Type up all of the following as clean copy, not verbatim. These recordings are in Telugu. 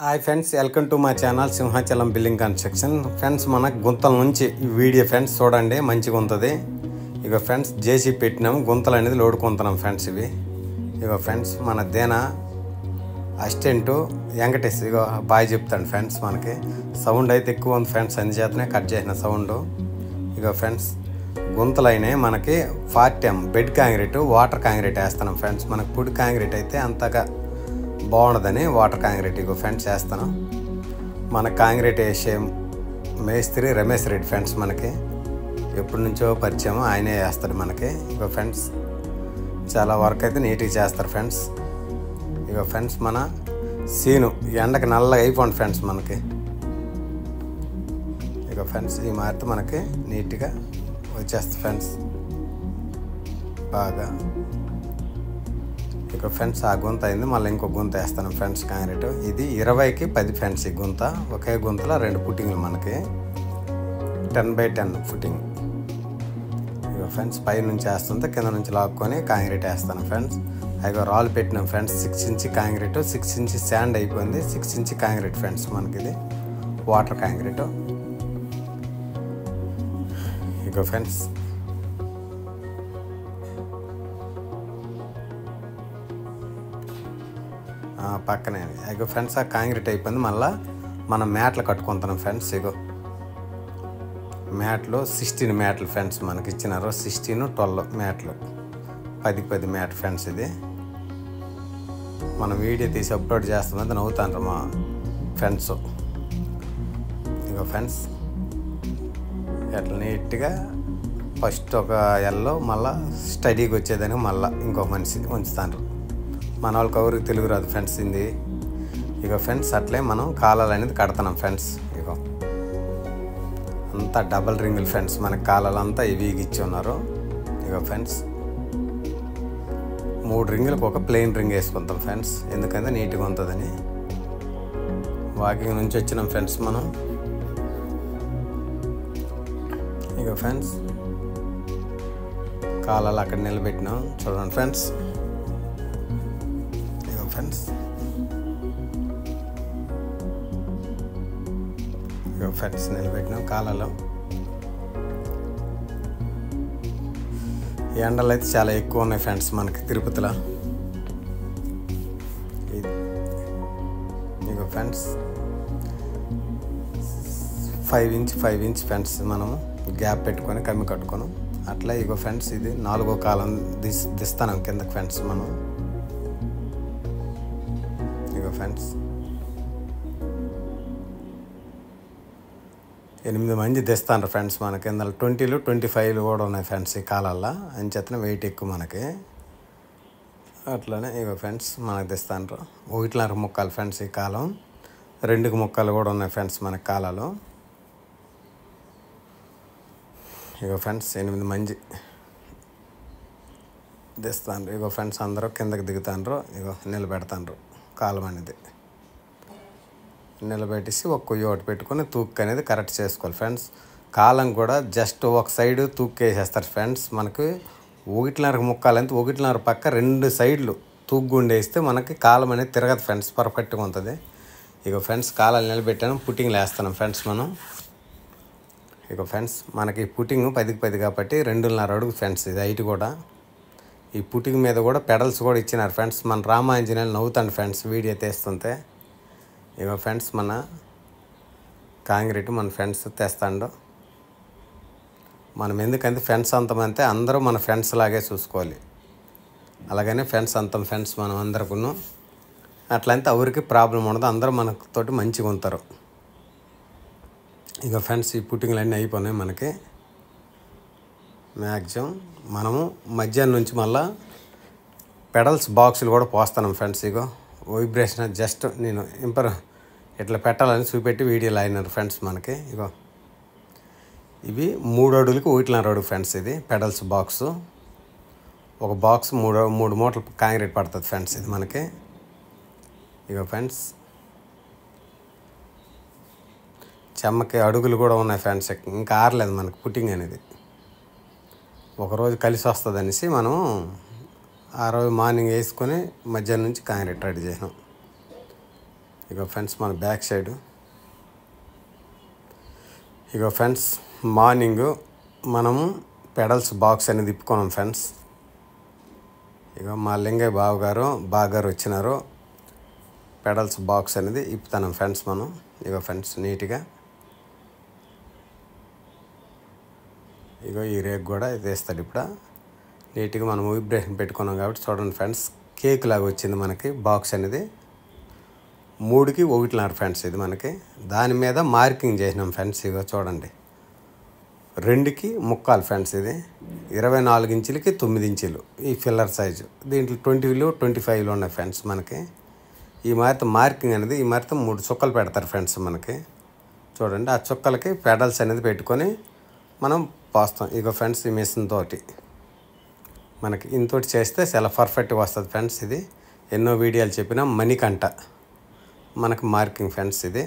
Hi friends, welcome to my channel Simhachalam building construction. Friends మన గుంతల నుంచి వీడియో ఫ్రెండ్స్ చూడండి, మంచిగా ఉంటుంది. ఇక ఫ్రెండ్స్ జేసీ పెట్టినాం, గుంతలు అనేది లోడుకుంటున్నాం ఫ్రెండ్స్. ఇవి ఇక ఫ్రెండ్స్ మన దేనా అసిస్టెంటు వెంకటేష్ ఇక బాయ్ చెప్తాను ఫ్రెండ్స్. మనకి సౌండ్ అయితే ఎక్కువ ఉంది ఫ్రెండ్స్, అందుచేతనే కట్ చేసిన సౌండ్. ఇక ఫ్రెండ్స్ గుంతలు అయినాయి మనకి 40 బెడ్ కాంక్రీట్, వాటర్ కాంక్రీట్ వేస్తున్నాం ఫ్రెండ్స్. మనకు పొడి కాంక్రీట్ అయితే అంతగా బాగుండదని వాటర్ కాంక్రీట్ ఇగో ఫ్రెండ్స్ వేస్తాను. మన కాంక్రీట్ వేసే మేస్త్రి రమేష్ రెడ్డి ఫ్రెండ్స్, మనకి ఎప్పటి నుంచో పరిచయం, ఆయనే వేస్తాడు మనకి. ఇగో ఫ్రెండ్స్ చాలా వర్క్ అయితే నీట్గా చేస్తారు ఫ్రెండ్స్. ఇగో ఫ్రెండ్స్ మన సీను ఎండకి నల్లగా అయిపోండి ఫ్రెండ్స్ మనకి. ఇగో ఫ్రెండ్స్ ఈ మారితే మనకి నీట్గా వచ్చేస్తుంది ఫ్రెండ్స్ బాగా. ఇక ఫ్రెండ్స్ ఆ గుంత అయింది, మళ్ళీ ఇంకో గుంత వేస్తాను ఫ్రెండ్స్ కాంక్రీట్. ఇది 20కి 10 ఫ్రెండ్స్. ఈ గుంత ఒకే గుంతలో 2 ఫుటింగ్లు మనకి 10x10 ఫుటింగ్. ఇక ఫ్రెండ్స్ పై నుంచి వేస్తుంటే కింద నుంచి లాక్కొని కాంక్రీట్ వేస్తాను ఫ్రెండ్స్. అవి రాళ్ళు పెట్టినాం friends. 6 inch concrete, 6 inch sand అయిపోయింది. 6 ఇంచ్ కాంక్రీట్ ఫ్రెండ్స్ మనకి, ఇది వాటర్ కాంక్రీట్. ఇక ఫ్రెండ్స్ పక్కనే ఇగో ఫ్రెండ్స్ ఆ కాంక్రీట్ అయిపోయింది. మళ్ళీ మనం మ్యాట్లు కట్టుకుంటున్నాం ఫ్రెండ్స్. ఇగో మ్యాట్లు 16 మ్యాట్లు ఫ్రెండ్స్ మనకి ఇచ్చినారు. 16, 12 మ్యాట్లు, 10 మ్యాట్ ఫ్రెండ్స్. ఇది మనం వీడియో తీసి అప్లోడ్ చేస్తామంటే నవ్వుతాను మా ఫ్రెండ్స్. ఇగో ఫ్రెండ్స్ ఎట్లా నీట్గా ఫస్ట్ ఒక ఎల్లో, మళ్ళీ స్టడీకి వచ్చేదానికి మళ్ళీ ఇంకొక మనిషి ఉంచుతారు. మన వాళ్ళకి ఎవరికి తెలుగు రాదు ఫ్రెండ్స్ ఇది. ఇక ఫ్రెండ్స్ అట్లే మనం కాలాలు అనేది కడతాం ఫ్రెండ్స్. ఇగో అంతా డబల్ రింగులు ఫ్రెండ్స్, మనకి కాలాలు అంతా ఇవి ఇచ్చి ఉన్నారు. ఇక ఫ్రెండ్స్ 3 రింగులకు ఒక ప్లెయిన్ రింగ్ వేసుకుంటాం ఫ్రెండ్స్, ఎందుకంటే నీట్గా ఉంటుందని. వాకింగ్ నుంచి వచ్చినాం ఫ్రెండ్స్ మనం. ఇక ఫ్రెండ్స్ కాలాలు అక్కడ నిలబెట్టినాం చూడండి ఫ్రెండ్స్. ఫ్రెండ్స్ ఇక ఫ్రెండ్స్ నిలబెట్టినాం కాలాలో. ఎండలు అయితే చాలా ఎక్కువ ఉన్నాయి ఫ్రెండ్స్ మనకి తిరుపతిలో. ఇక ఫ్రెండ్స్ 5 ఇంచ్ ఫ్రెండ్స్ మనము గ్యాప్ పెట్టుకొని కమ్మి కట్టుకొని అట్లా. ఇగో ఫ్రెండ్స్ ఇది 4వ కాలం దిస్తాను కిందకి ఫ్రెండ్స్ మనం. ఫ్రెండ్స్ 8 మంది తెస్తాను ఫ్రెండ్స్ మన కింద. 20లు 25లు కూడా ఉన్నాయి ఫ్రెండ్స్ ఈ కాలాల్లో, అని చేతనే వెయిట్ ఎక్కువ మనకి. అట్లనే ఇక ఫ్రెండ్స్ మనకు తెస్తాను 1.5 ముక్కలు ఫ్రెండ్స్ ఈ కాలం. 2 ముక్కలు కూడా ఉన్నాయి ఫ్రెండ్స్ మనకి కాలాలు. ఇక ఫ్రెండ్స్ 8 మంది తెస్తాను. ఇక ఫ్రెండ్స్ అందరూ కిందకి దిగుతాండ్రు. ఇక నిలబెడతాండ్రు కాలం అనేది. నిలబెట్టేసి ఒక కొయ్య ఒకటి పెట్టుకొని తూక్కు అనేది కరెక్ట్ చేసుకోవాలి ఫ్రెండ్స్. కాలం కూడా జస్ట్ ఒక సైడ్ తూక్కేసేస్తారు ఫ్రెండ్స్. మనకి 1.5 ముక్కలు అంటే 1.5 పక్క 2 సైడ్లు తూగ్గుండేస్తే మనకి కాలం అనేది తిరగదు ఫ్రెండ్స్, పర్ఫెక్ట్గా ఉంటుంది. ఇక ఫ్రెండ్స్ కాలాలు నిలబెట్టాను, పుట్టింగ్లు వేస్తున్నాం ఫ్రెండ్స్ మనం. ఇక ఫ్రెండ్స్ మనకి పుట్టింగ్ 10కి 10 కాబట్టి 2.5 అడుగు ఫ్రెండ్స్ ఇది హైట్ కూడా. ఈ పుట్టింగ్ మీద కూడా పెడల్స్ కూడా ఇచ్చినారు ఫ్రెండ్స్. మన రామాంజనేయులు నవ్వుతాను ఫ్రెండ్స్ వీడియో తీస్తుంటే. ఇక ఫ్రెండ్స్ మన కాంక్రీట్ మన ఫ్రెండ్స్ తెస్తాడు. మనం ఎందుకంటే ఫ్రెండ్స్ అంతమంతే అందరూ మన ఫ్రెండ్స్ లాగే చూసుకోవాలి. అలాగనే ఫ్రెండ్స్ అంతం ఫ్రెండ్స్ మనం అందరికీ. అట్లంటే ఎవరికి ప్రాబ్లం ఉండదు, అందరూ మనతోటి మంచిగా ఉంటారు. ఇక ఫ్రెండ్స్ ఈ పుట్టింగ్లు అన్నీ అయిపోయినాయి మనకి మ్యాక్సిమం. మనము మధ్యాహ్నం నుంచి మళ్ళా పెడల్స్ బాక్సులు కూడా పోస్తున్నాం ఫ్రెండ్స్. ఇగో వైబ్రేషన్ జస్ట్ నేను ఇట్లా పెట్టాలని చూపెట్టి వీడియోలు అయినారు ఫ్రెండ్స్ మనకి. ఇగో ఇవి 3 అడుగులకి 1.5 అడుగు ఫ్రెండ్స్. ఇది పెడల్స్ బాక్సు. ఒక బాక్స్ 3 మూటలు కాంక్రీట్ పడుతుంది ఫ్రెండ్స్ ఇది మనకి. ఇగో ఫ్రెండ్స్ చెమ్మకి అడుగులు కూడా ఉన్నాయి ఫ్రెండ్స్, ఇంకా ఆరలేదు మనకి పుట్టింగ్ అనేది. ఒకరోజు కలిసి వస్తుంది అనేసి మనం ఆ రోజు మార్నింగ్ వేసుకొని మధ్యాహ్నం నుంచి కాంక్రీట్ రెడీ చేసాం. ఇక ఫ్రెండ్స్ మన బ్యాక్ సైడ్ ఇక ఫ్రెండ్స్ మార్నింగ్ మనము పెడల్స్ బాక్స్ అనేది తిప్పుకున్నాం ఫ్రెండ్స్. ఇక మా లింగయ్య బావగారు వచ్చినారు. పెడల్స్ బాక్స్ అనేది ఇప్పుతాను ఫ్రెండ్స్ మనం. ఇక ఫ్రెండ్స్ నీట్గా ఇక ఈ రేక్ కూడా వేస్తాడు ఇప్పుడు. నీట్గా మనం వైబ్రేషన్ పెట్టుకున్నాం కాబట్టి చూడండి ఫ్రెండ్స్, కేక్ లాగా వచ్చింది మనకి బాక్స్ అనేది. 3కి 1.5 ఫ్రెండ్స్ ఇది మనకి. దాని మీద మార్కింగ్ చేసినాం ఫ్రెండ్స్. ఇక చూడండి 2కి 3/4 ఫ్రెండ్స్. ఇది 24 ఇంచులకి 9 ఇంచులు ఈ ఫిల్లర్ సైజు. దీంట్లో 20లు 25లు ఉన్నాయి ఫ్రెండ్స్ మనకి. ఈ మారిత మార్కింగ్ అనేది ఈ మారిత 3 చుక్కలు పెడతారు ఫ్రెండ్స్ మనకి. చూడండి ఆ చుక్కలకి పెడల్స్ అనేది పెట్టుకొని మనం పోస్తాం. ఇక ఫ్రెండ్స్ ఈ మిషన్ తోటి మనకి ఇంతోటి చేస్తే చాలా పర్ఫెక్ట్గా వస్తుంది ఫ్రెండ్స్. ఇది ఎన్నో వీడియోలు చెప్పిన మణికంఠ మనకు మార్కింగ్ ఫ్రెండ్స్. ఇది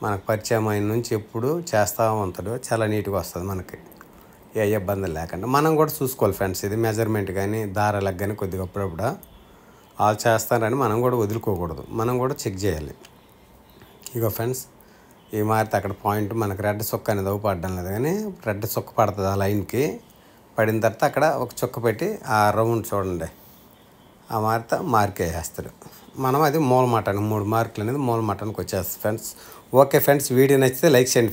మనకు పరిచయం అయిన నుంచి ఎప్పుడు చేస్తూ ఉంటాడు. చాలా నీట్గా వస్తుంది మనకి, ఏ ఇబ్బందులు లేకుండా. మనం కూడా చూసుకోవాలి ఫ్రెండ్స్. ఇది మెజర్మెంట్ కానీ దారాలకు కానీ కొద్దిగా అప్పుడప్పుడు వాళ్ళు చేస్తారని మనం కూడా వదులుకోకూడదు, మనం కూడా చెక్ చేయాలి. ఇక ఫ్రెండ్స్ ఈ మారితే అక్కడ పాయింట్ మనకు రెడ్ చుక్క అనేది పడడం లేదు, కానీ రెడ్ చుక్క పడుతుంది ఆ లైన్కి. పడిన తర్వాత అక్కడ ఒక చుక్క పెట్టి ఆ రౌండ్ చూడండి, ఆ మారితే మార్క్ వేసేస్తాడు. మనం అది మూల మటానికి 3 మార్కులు అనేది మూల మటానికి వచ్చేస్తుంది ఫ్రెండ్స్. ఓకే ఫ్రెండ్స్, వీడియో నచ్చితే లైక్ చేయండి.